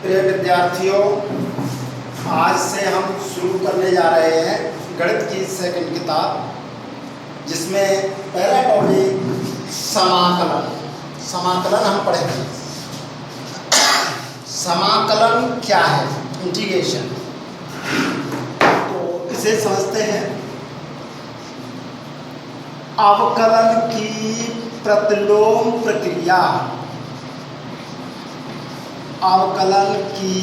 प्रिय विद्यार्थियों, आज से हम शुरू करने जा रहे हैं गणित की सेकंड किताब, जिसमें पहला टॉपिक समाकलन। समाकलन हम पढ़ेंगे। समाकलन क्या है? इंटीग्रेशन। तो इसे समझते हैं। अवकलन की प्रतिलोम प्रक्रिया। अवकलन की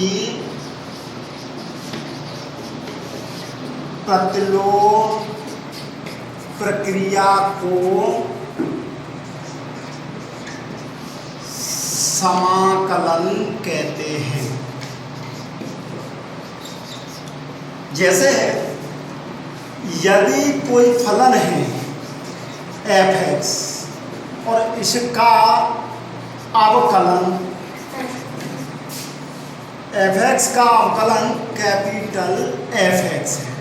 प्रतिलोम प्रक्रिया को समाकलन कहते हैं। जैसे यदि कोई फलन है f(x) और इसका अवकलन f(x) का अवकलन कैपिटल F(x) है,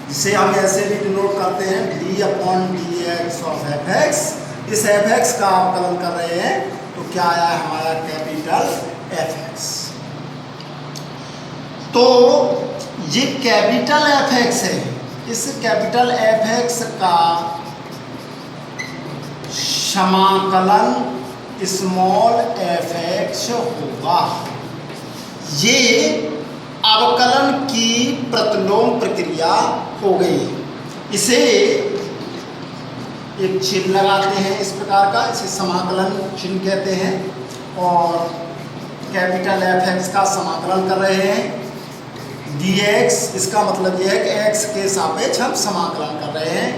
जिसे हम ऐसे भी डिनोट करते हैं d/dx ऑफ f(x). इस f(x) का अवकलन कर रहे हैं तो क्या आया हमारा कैपिटल F(x). तो ये कैपिटल F(x) है। इस कैपिटल F(x) का समाकलन स्मॉल f(x) होगा। ये अवकलन की प्रतिलोम प्रक्रिया हो गई। इसे एक चिन्ह लगाते हैं इस प्रकार का, इसे समाकलन चिन्ह कहते हैं। और कैपिटल F(x) का समाकलन कर रहे हैं dx। इसका मतलब यह है कि x के सापेक्ष हम समाकलन कर रहे हैं।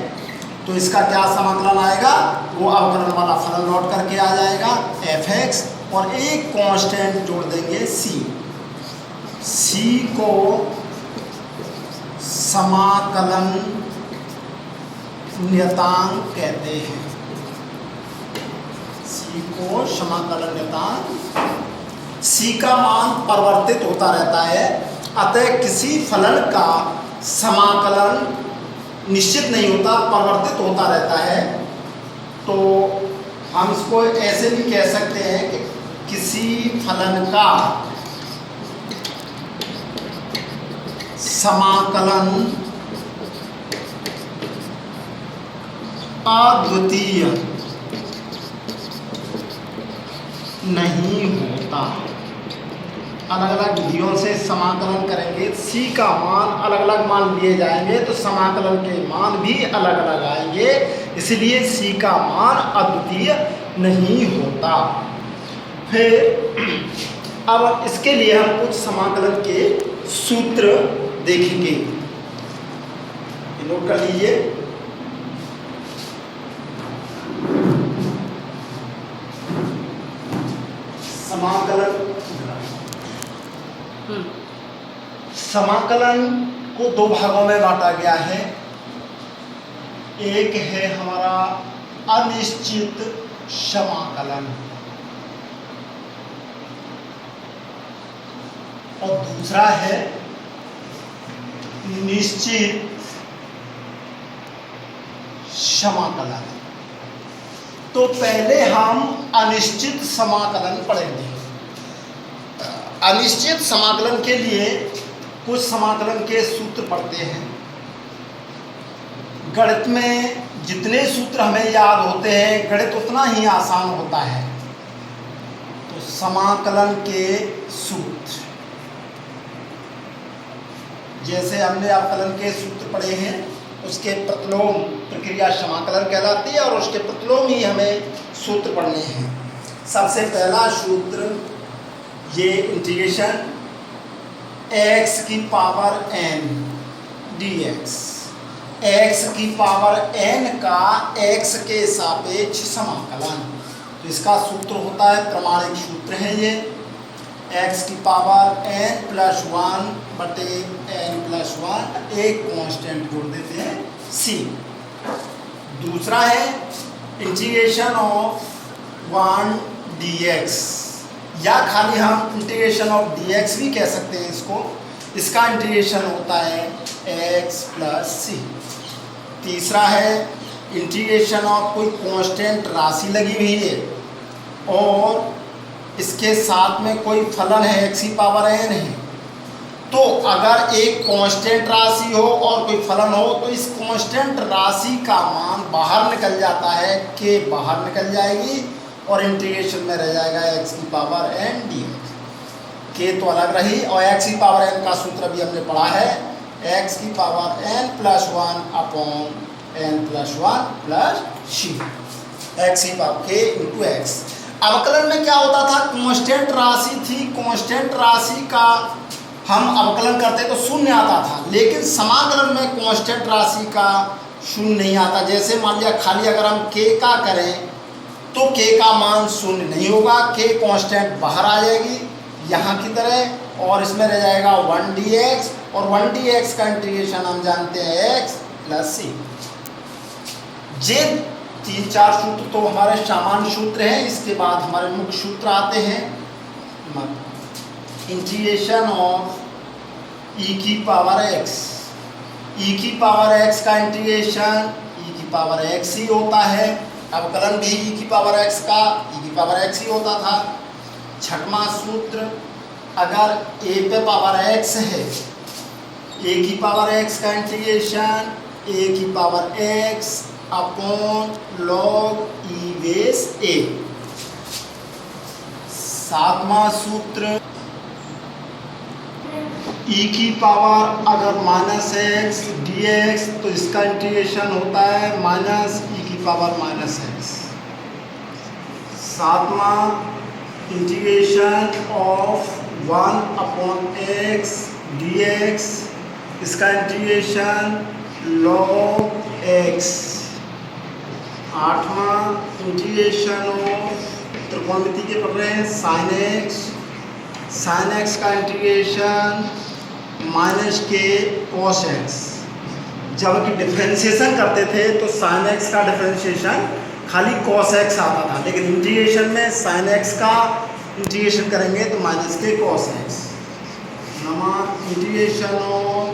तो इसका क्या समाकलन आएगा? वो अवकलन वाला फलन लौट करके आ जाएगा f(x) और एक कांस्टेंट जोड़ देंगे c। c को समाकलन नियतांक कहते हैं। c को समाकलन नियतांक। c का मान परिवर्तित होता रहता है, अतः किसी फलन का समाकलन निश्चित नहीं होता, परिवर्तित होता रहता है। तो हम इसको ऐसे भी कह सकते हैं कि किसी फलन का समाकलन अद्वितीय नहीं होता। अलग अलग विधियों से समाकलन करेंगे, c का मान अलग अलग मान लिए जाएंगे तो समाकलन के मान भी अलग अलग आएंगे, इसलिए c का मान अद्वितीय नहीं होता। फिर अब इसके लिए हम कुछ समाकलन के सूत्र देखेंगे। नोट कर लीजिए। समाकलन को दो भागों में बांटा गया है। एक है हमारा अनिश्चित समाकलन और दूसरा है निश्चित समाकलन। तो पहले हम अनिश्चित समाकलन पढ़ेंगे। अनिश्चित समाकलन के लिए कुछ समाकलन के सूत्र पढ़ते हैं। गणित में जितने सूत्र हमें याद होते हैं, गणित उतना ही आसान होता है। तो समाकलन के सूत्र, जैसे हमने अवकलन के सूत्र पढ़े हैं, उसके प्रतिलोम प्रक्रिया समाकलन कहलाती है और उसके प्रतिलोम ही हमें सूत्र पढ़ने हैं। सबसे पहला सूत्र ये इंटीग्रेशन x की पावर n dx। x की पावर n का x के सापेक्ष समाकलन। तो इसका सूत्र होता है, प्रमाणिक सूत्र है ये, x की पावर n + 1 बटे n + 1, एक कांस्टेंट जोड़ देते हैं c। दूसरा है इंटीग्रेशन ऑफ 1 dx, या खाली हम इंटीग्रेशन ऑफ dx भी कह सकते हैं इसको। इसका इंटीग्रेशन होता है x + c। तीसरा है इंटीग्रेशन ऑफ कोई कांस्टेंट राशि लगी हुई है और इसके साथ में कोई फलन है x की पावर n है, तो अगर एक कांस्टेंट राशि हो और कोई फलन हो तो इस कांस्टेंट राशि का मान बाहर निकल जाता है, k बाहर निकल जाएगी और इंटीग्रेशन में रह जाएगा x की पावर n dx। k तो अलग रही और x की पावर n का सूत्र भी हमने पढ़ा है, x की power n plus 1 upon n plus 1 plus c, x की पावर k इंटू एक्स। अवकलन में क्या होता था, कांस्टेंट राशि थी, कांस्टेंट राशि का हम अवकलन करते तो शून्य आता था, लेकिन समाकलन में कांस्टेंट राशि का शून्य नहीं आता। जैसे मान लिया खाली अगर हम k का करें तो k का मान शून्य नहीं होगा, k कांस्टेंट बाहर आ जाएगी यहाँ की तरह और इसमें रह जाएगा 1 dx और 1 dx का इंटीग्रेशन हम जानते हैं x प्लस c। ये 3-4 सूत्र तो हमारे सामान्य सूत्र हैं। इसके बाद हमारे मुख्य सूत्र आते हैं, इंटीग्रेशन ऑफ e की पावर x, e की पावर x का इंटीग्रेशन e की पावर x ही होता है, अवकलन भी e की पावर x का e की पावर x ही होता था। छठवां सूत्र, अगर a पे पावर x है, a की पावर x का इंटीग्रेशन a की power x upon log e base a। सातवां सूत्र, e की पावर अगर माइनस x dx तो इसका इंटीग्रेशन होता है माइनस e की पावर माइनस x। सातवां, integration of 1 upon x dx, इसका इंटीग्रेशन log x। आठवां, इंटीग्रेशन ऑफ त्रिकोणमिति के पढ़ रहे हैं साइन x का इंटीग्रेशन माइनस के कॉस x। जबकि डिफरेंशिएशन करते थे तो साइन x का डिफरेंशिएशन खाली कॉस x आता था, लेकिन इंटीग्रेशन में साइन x का इंटीग्रेशन करेंगे तो माइनस के cos x। Number integration of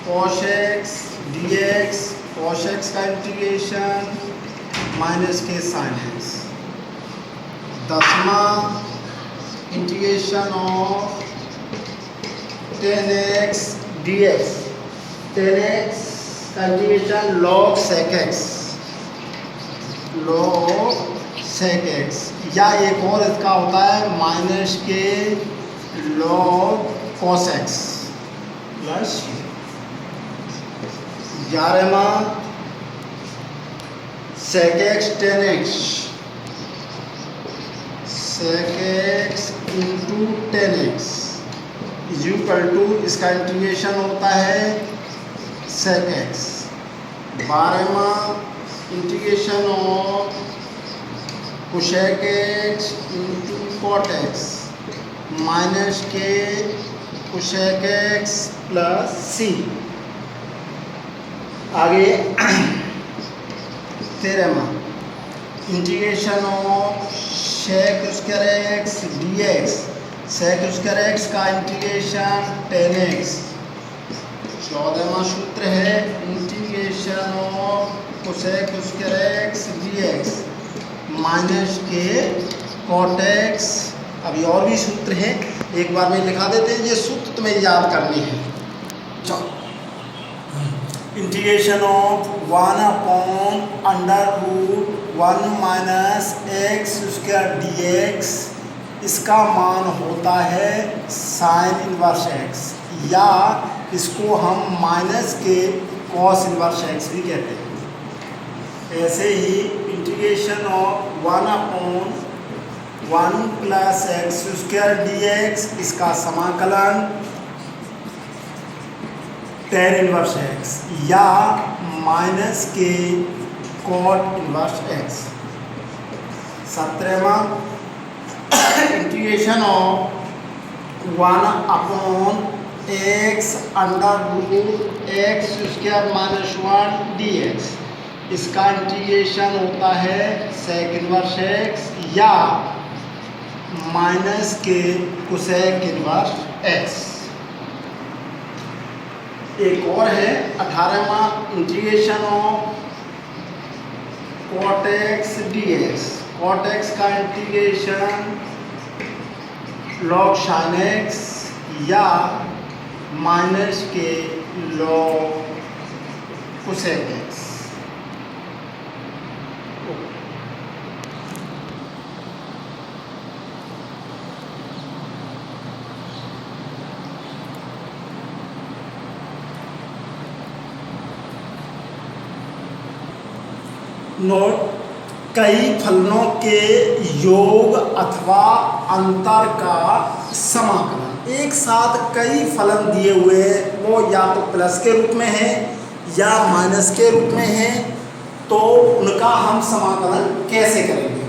cos x dx, cos x का इंटीग्रेशन माइनस के साइन x। 10वां, integration of tan x dx, tan x का integration log sec x, log sec x, या एक और इसका होता है माइनस के log cos x प्लस। 11वां, sec x tan x, sec x into tan x is equal to, इसका इंटीग्रेशन होता है sec x। 12वां, integration of cosec x into cot x minus के cosec x प्लस c। आगे 13वां, integration of sec square x dx, sec square x का integration tan x। 14वां सूत्र है integration of cosec square x dx minus के cot x। अभी और भी सूत्र हैं, एक बार में लिखा देते हैं, ये सूत्र तुम्हें याद करने हैं। चलो, integration of 1 upon under root 1 minus x square dx, इसका मान होता है साइन इनवर्स x, या इसको हम माइनस के कॉस इनवर्स x भी कहते हैं। ऐसे ही integration of 1 upon 1 plus x square dx, इसका समाकलन tan इनवर्स x या माइनस के कॉट इनवर्स x। 17वां, integration of 1 upon x under root x square minus 1 dx, इसका इंटीग्रेशन होता है सेक इनवर्स x या माइनस के कोसेक इनवर्स x। एक और है 18वां, integration of cot x dx, cot x का इंटीग्रेशन log sin x या माइनस के log cosec x। नोट, कई फलनों के योग अथवा अंतर का समाकलन। एक साथ कई फलन दिए हुए वो या तो प्लस के रूप में है या माइनस के रूप में है, तो उनका हम समाकलन कैसे करेंगे?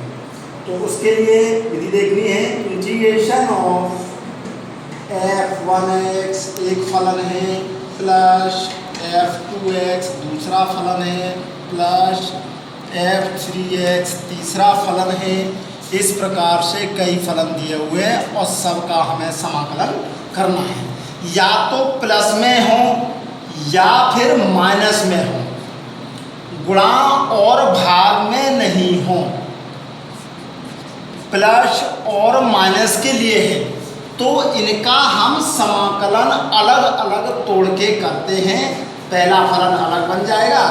तो उसके लिए विधि देखनी है। इंटीग्रेशन ऑफ f1x एक फलन है, प्लस f2x दूसरा फलन है, प्लस f3x तीसरा फलन है। इस प्रकार से कई फलन दिए हुए हैं और सबका हमें समाकलन करना है। या तो प्लस में हो या फिर माइनस में हो, गुणा और भाग में नहीं हो। प्लस और माइनस के लिए है तो इनका हम समाकलन अलग अलग तोड़ के करते हैं। पहला फलन अलग बन जाएगा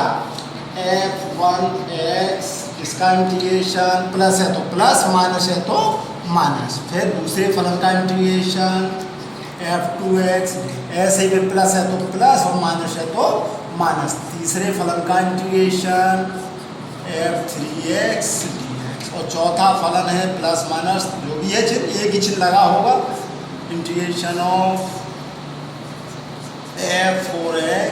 f1x, इसका इंटीग्रेशन प्लस है तो प्लस, माइनस है तो माइनस। फिर दूसरे फलन का इंटीग्रेशन f2x, ऐसे ही फिर प्लस है तो प्लस और माइनस है तो माइनस। तीसरे फलन का इंटीग्रेशन f3x dx और चौथा फलन है प्लस माइनस जो भी है चिन्ह, एक ही चिन्ह लगा होगा, इंटीग्रेशन ऑफ f4x